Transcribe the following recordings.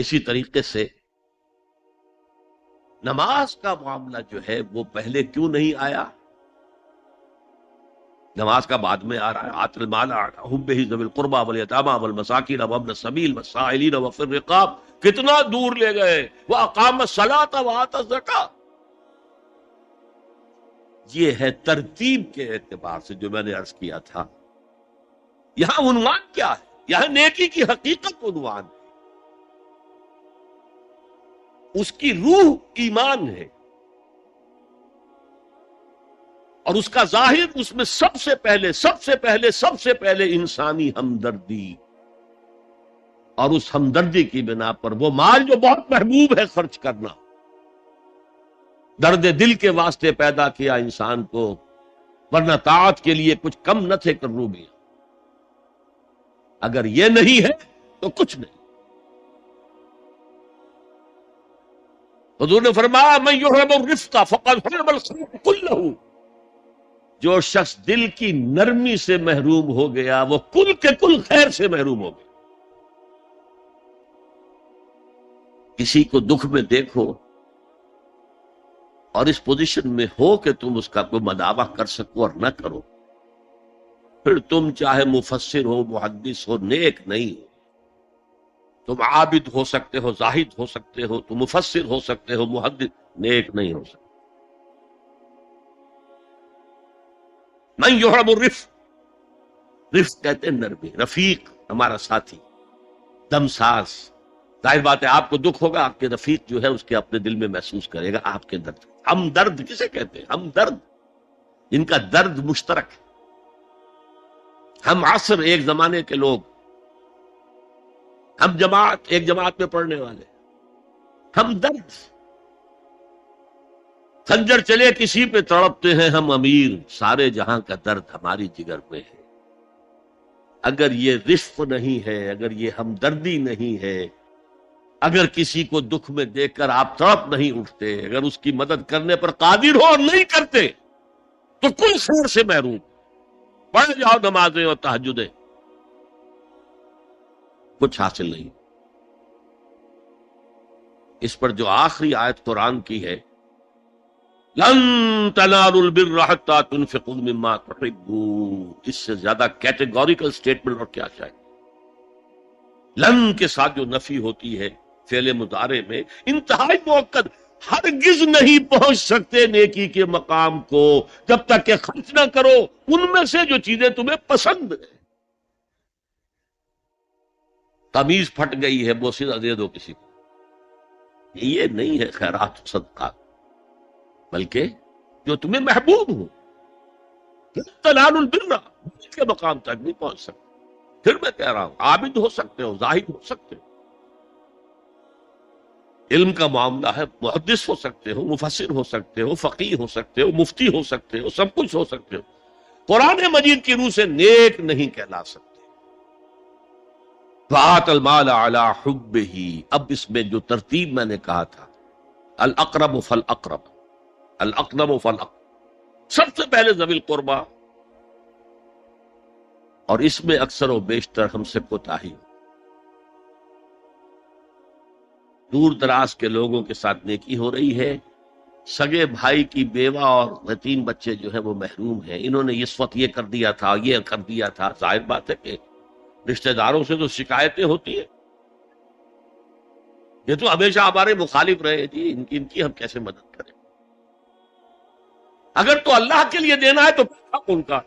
اسی طریقے سے نماز کا معاملہ جو ہے وہ پہلے کیوں نہیں آیا؟ نماز کا بعد میں آ رہا ہے. آت المال حبہ ذوی القربى والیتامى والمساکین وابن السبیل والسائلین وفی الرقاب. کتنا دور لے گئے. واقام الصلاۃ وآتى الزکاۃ. یہ ہے ترتیب کے اعتبار سے جو میں نے عرض کیا تھا. یہاں عنوان کیا ہے؟ یہاں نیکی کی حقیقت عنوان ہے. اس کی روح ایمان ہے اور اس کا ظاہر اس میں سب سے پہلے انسانی ہمدردی، اور اس ہمدردی کی بنا پر وہ مال جو بہت محبوب ہے خرچ کرنا. درد دل کے واسطے پیدا کیا انسان کو، ورنہ طاعت کے لیے کچھ کم نہ تھے کروبیاں. اگر یہ نہیں ہے تو کچھ نہیں. حضور نے فرمایا من یحرم الرفق فقد حرم الخیر کلہ. جو شخص دل کی نرمی سے محروم ہو گیا وہ کل کے کل خیر سے محروم ہو گیا. کسی کو دکھ میں دیکھو اور اس پوزیشن میں ہو کہ تم اس کا کوئی مداوع کر سکو اور نہ کرو، پھر تم چاہے مفسر ہو، محدث ہو، نیک نہیں ہو. تم عابد ہو سکتے ہو، زاہد ہو سکتے ہو، تم مفسر ہو سکتے ہو، محدث، نیک نہیں ہو سکتے. من یحرم الرفق، رفق کہتے ہیں نرمی. رفیق ہمارا ساتھی، دمساز. ظاہر بات ہے آپ کو دکھ ہوگا، آپ کے رفیق جو ہے اس کے اپنے دل میں محسوس کرے گا آپ کے درد. ہمدرد کسے کہتے ہیں؟ ہمدرد جن کا درد مشترک ہے. ہم عصر ایک زمانے کے لوگ، ہم جماعت ایک جماعت میں پڑھنے والے، ہم درد. خنجر چلے کسی پہ تڑپتے ہیں ہم امیر، سارے جہاں کا درد ہماری جگر میں ہے. اگر یہ رفق نہیں ہے، اگر یہ ہمدردی نہیں ہے، اگر کسی کو دکھ میں دیکھ کر آپ تڑپ نہیں اٹھتے، اگر اس کی مدد کرنے پر قادر ہو اور نہیں کرتے تو کل خیر سے محروم. پڑھ جاؤ نمازیں اور تہجدیں، کچھ حاصل نہیں. اس پر جو آخری آیت قرآن کی ہے، لن تنالوا البر حتى تنفقوا مما تحبون، اس سے زیادہ کیٹیگوریکل سٹیٹمنٹ اور کیا چاہیے. لن کے ساتھ جو نفی ہوتی ہے فعل مضارع میں، انتہائی مؤکد. ہرگز نہیں پہنچ سکتے نیکی کے مقام کو جب تک کہ خرچ نہ کرو ان میں سے جو چیزیں تمہیں پسند ہیں. تمیز پھٹ گئی ہے، بوسیدہ دے دو کسی کو، یہ نہیں ہے خیرات صدقات، بلکہ جو تمہیں محبوب ہو. تنالوا البر کے مقام تک نہیں پہنچ سکتے. پھر میں کہہ رہا ہوں عابد ہو سکتے ہو، زاہد ہو سکتے ہو، علم کا معاملہ ہے، محدث ہو سکتے ہو، مفسر ہو سکتے ہو، فقیہ ہو سکتے ہو، مفتی ہو سکتے ہو، سب کچھ ہو سکتے ہو. قرآن مجید کی روح سے نیک نہیں کہلا سکتے. فآت المال علی حبہ. اب اس میں جو ترتیب میں نے کہا تھا، الاقرب فالاقرب، الاقرب فالاقرب، سب سے پہلے ذوی القربیٰ. اور اس میں اکثر و بیشتر ہم سے کوتاہی، دور دراز کے لوگوں کے ساتھ نیکی ہو رہی ہے. سگے بھائی کی بیوہ اور یتیم بچے جو ہیں وہ محروم ہیں. انہوں نے اس وقت یہ کر دیا تھا، یہ کر دیا تھا. ظاہر بات ہے کہ رشتہ داروں سے تو شکایتیں ہوتی ہیں. یہ تو ہمیشہ ہمارے مخالف رہے جی، ان کی ہم کیسے مدد کریں؟ اگر تو اللہ کے لیے دینا ہے تو حق ان کا.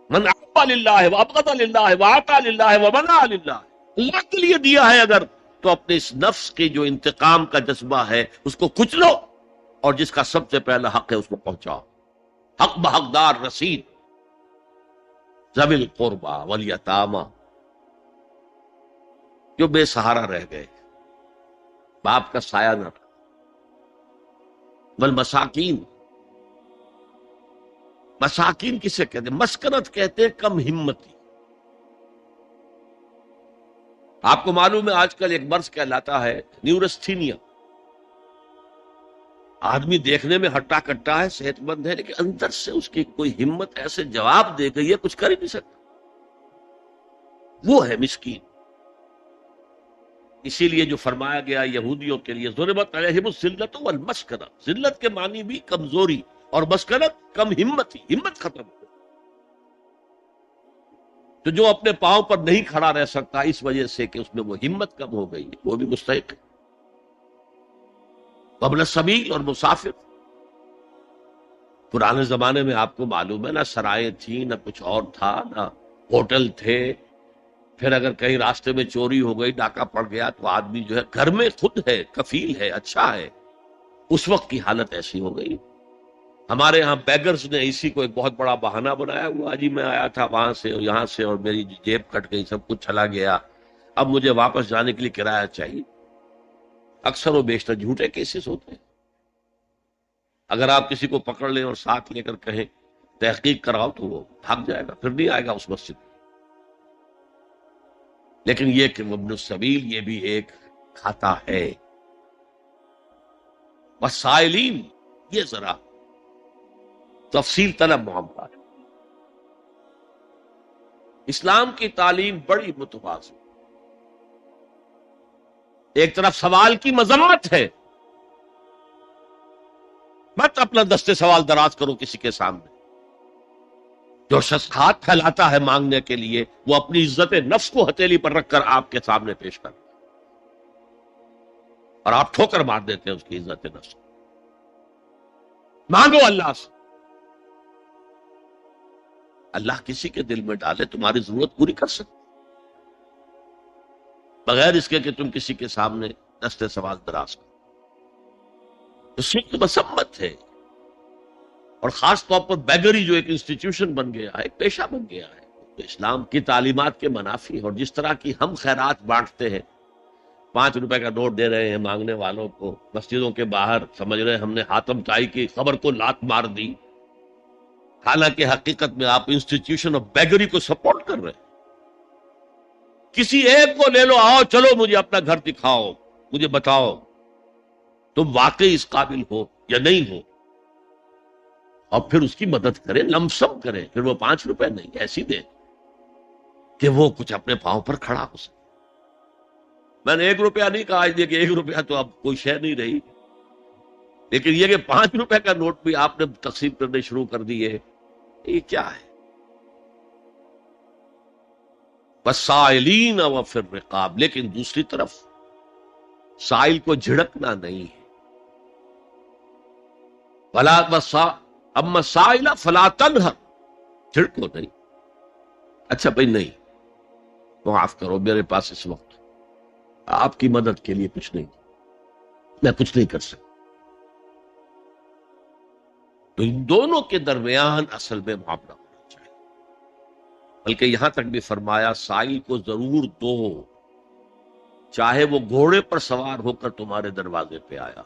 من اعطى للہ وابغض للہ واعطى للہ ومنع للہ. اللہ کے لیے دیا ہے اگر تو اپنے اس نفس کی جو انتقام کا جذبہ ہے اس کو کچلو، اور جس کا سب سے پہلا حق ہے اس کو پہنچاؤ. حق بحقدار رسید. ذوی القربى والیتامى، جو بے سہارا رہ گئے، باپ کا سایہ نہ تھا. والمساکین، مساکین کسے کہتے ہیں؟ مسکنت کہتے ہیں کم ہمتی. آپ کو معلوم ہے آج کل ایک مرض کہلاتا ہے نیورستھینیا. آدمی دیکھنے میں ہٹا کٹا ہے، صحت مند ہے، لیکن اندر سے اس کی کوئی ہمت ایسے جواب دے گئی ہے کچھ کر ہی نہیں سکتا. وہ ہے مسکین. اسی لیے جو فرمایا گیا یہودیوں کے لیے ضربت علیہم الذلۃ والمسکنہ، ذلت کے معنی بھی کمزوری اور مسکنت کم ہمت، ہمت ختم. تو جو اپنے پاؤں پر نہیں کھڑا رہ سکتا اس وجہ سے کہ اس میں وہ ہمت کم ہو گئی، وہ بھی مستحق ہے. وابن السبیل اور مسافر. پرانے زمانے میں آپ کو معلوم ہے نہ سرائیں تھیں، نہ کچھ اور تھا، نہ ہوٹل تھے. پھر اگر کہیں راستے میں چوری ہو گئی، ڈاکہ پڑ گیا، تو آدمی جو ہے گھر میں خود ہے، کفیل ہے، اچھا ہے. اس وقت کی حالت ایسی ہو گئی. ہمارے ہاں بیگرز نے اسی کو ایک بہت بڑا بہانہ بنایا ہوا، جی میں آیا تھا وہاں سے اور یہاں سے اور میری جیب کٹ گئی، سب کچھ چلا گیا، اب مجھے واپس جانے کے لیے کرایہ چاہیے. اکثر و بیشتر جھوٹے کیسز ہوتے ہیں. اگر آپ کسی کو پکڑ لیں اور ساتھ لے کر کہیں تحقیق کراؤ تو وہ بھاگ جائے گا، پھر نہیں آئے گا اس مسجد میں. لیکن یہ کہ ابن السبیل یہ بھی ایک کھاتا ہے. وسائلین، یہ ذرا تفصیل طلب معاملہ ہے. اسلام کی تعلیم بڑی متوازن. ایک طرف سوال کی مذمت ہے، مت اپنا دستے سوال دراز کرو کسی کے سامنے. جو شخص ہاتھ پھیلاتا ہے مانگنے کے لیے، وہ اپنی عزت نفس کو ہتھیلی پر رکھ کر آپ کے سامنے پیش کرتا ہے، اور آپ ٹھوکر مار دیتے ہیں اس کی عزت نفس. مانگو اللہ سے، اللہ کسی کے دل میں ڈالے تمہاری ضرورت پوری کر سکتے، بغیر اس کے کہ تم کسی کے سامنے دستے سوال دراز کرو. اس کی مسمت ہے. اور خاص طور پر بیگری جو ایک انسٹیٹیوشن بن گیا ہے، ایک پیشہ بن گیا ہے، تو اسلام کی تعلیمات کے منافی. اور جس طرح کی ہم خیرات بانٹتے ہیں، 5 روپے کا نوٹ دے رہے ہیں مانگنے والوں کو، مسجدوں کے باہر سمجھ رہے ہیں ہم نے حاتم طائی کی خبر کو لات مار دی، حالانکہ حقیقت میں آپ انسٹیٹیوشن آف بیگری کو سپورٹ کر رہے ہیں. کسی ایک کو لے لو، آؤ چلو مجھے اپنا گھر دکھاؤ، مجھے بتاؤ تم واقعی اس قابل ہو یا نہیں ہو، اور پھر اس کی مدد کریں، لمسم کریں. پھر وہ 5 روپے نہیں ایسی دے کہ وہ کچھ اپنے پاؤں پر کھڑا ہو سکے. میں نے 1 روپیہ نہیں کہا، اس لیے کہ 1 روپیہ تو اب کوئی شے نہیں رہی، لیکن یہ کہ 5 روپے کا نوٹ بھی آپ نے تقسیم کرنے شروع کر دیے، یہ کیا ہے؟ وَالسَّائِلِينَ وَفِي الرِّقَابِ. لیکن دوسری طرف سائل کو جھڑکنا نہیں ہے. اما السائل فلا تنہر، جھڑکو نہیں. اچھا بھائی نہیں، معاف کرو، میرے پاس اس وقت آپ کی مدد کے لیے کچھ نہیں، میں کچھ نہیں کر سکتا. تو ان دونوں کے درمیان اصل میں معاملہ ہونا چاہیے. بلکہ یہاں تک بھی فرمایا سائل کو ضرور دو، چاہے وہ گھوڑے پر سوار ہو کر تمہارے دروازے پہ آیا.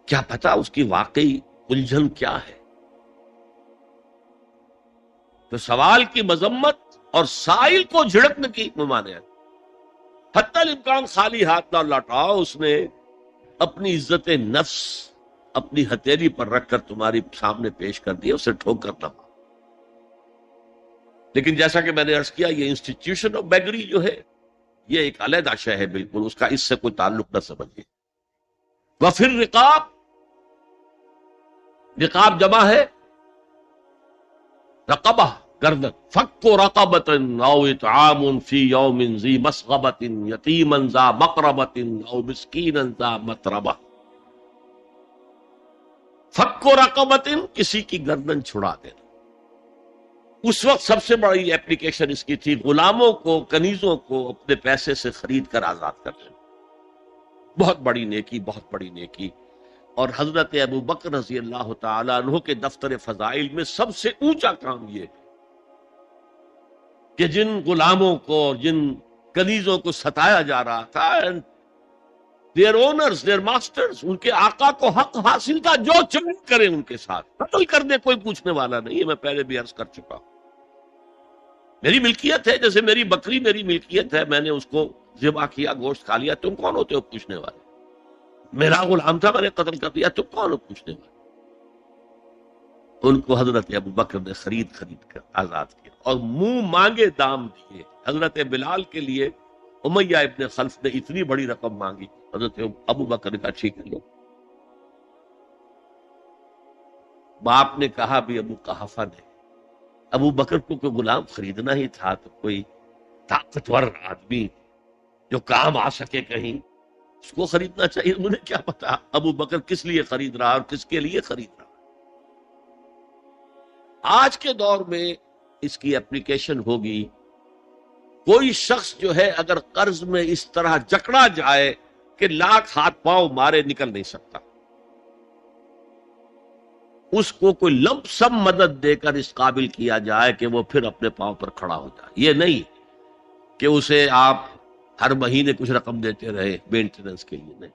کیا پتا اس کی واقعی الجھن کیا ہے. تو سوال کی مذمت اور سائل کو جھڑکنے کی ممانعت. حتی الامکان خالی ہاتھ نہ لوٹاؤ. اس نے اپنی عزت نفس اپنی ہتھیلی پر رکھ کر تمہاری سامنے پیش کر دی، اسے ٹھوکر نہ مارو. لیکن جیسا کہ میں نے عرض کیا، یہ انسٹیٹیوشن آف بیگری جو ہے یہ ایک علیحدہ شے ہے، بالکل اس کا اس سے کوئی تعلق نہ سمجھیے. وفی الرقاب، رقاب جمع ہے رقبہ، گردن. فک رقبۃ او اطعام فی یوم ذی مسغبۃ یتیما ذا مقربۃ او مسکینا ذا متربہ. فک رقبۃ، کسی کی گردن چھڑا دینا. اس وقت سب سے بڑی اپلیکیشن اس کی تھی غلاموں کو، کنیزوں کو اپنے پیسے سے خرید کر آزاد کر دینا. بہت بڑی نیکی، بہت بڑی نیکی. اور حضرت ابو بکر رضی اللہ تعالیٰ عنہ کے دفتر فضائل میں سب سے اونچا کام یہ کہ جن غلاموں کو اور جن کنیزوں کو ستایا جا رہا تھا، دیئر اونرز، دیئر ماسٹرز، ان کے آقا کو حق حاصل تھا، جو چاہے کریں ان کے ساتھ، قتل کر دے، کوئی پوچھنے والا نہیں. یہ میں پہلے بھی عرض کر چکا ہوں. میری ملکیت ہے، جیسے میری بکری میری ملکیت ہے، میں نے اس کو ذبح کیا، گوشت کھا لیا، تم کون ہوتے ہو پوچھنے والے؟ میرا غلام تھا، میں نے قتل کر دیا، تم کون ہو پوچھنے والے؟ ان کو حضرت ابو بکر نے خرید کر آزاد کیا اور منہ مانگے دام دیے. حضرت بلال کے لیے امیہ ابن خلف نے اتنی بڑی رقم مانگی، حضرت ابو بکر نے کہا ٹھیک ہے لو. باپ نے کہا بھی ابو قحافہ نے، ابو بکر کو کوئی غلام خریدنا ہی تھا تو کوئی طاقتور آدمی جو کام آ سکے کہیں، اس کو خریدنا چاہیے. مجھے کیا پتا ابو بکر کس لیے خرید رہا اور کس کے لیے خرید رہا. آج کے دور میں اس کی اپلیکیشن ہوگی. کوئی شخص جو ہے اگر قرض میں اس طرح جکڑا جائے کہ لاکھ ہاتھ پاؤں مارے نکل نہیں سکتا، اس کو کوئی لمپ سم مدد دے کر اس قابل کیا جائے کہ وہ پھر اپنے پاؤں پر کھڑا ہو جائے. یہ نہیں کہ اسے آپ ہر مہینے کچھ رقم دیتے رہے مینٹیننس کے لیے، نہیں.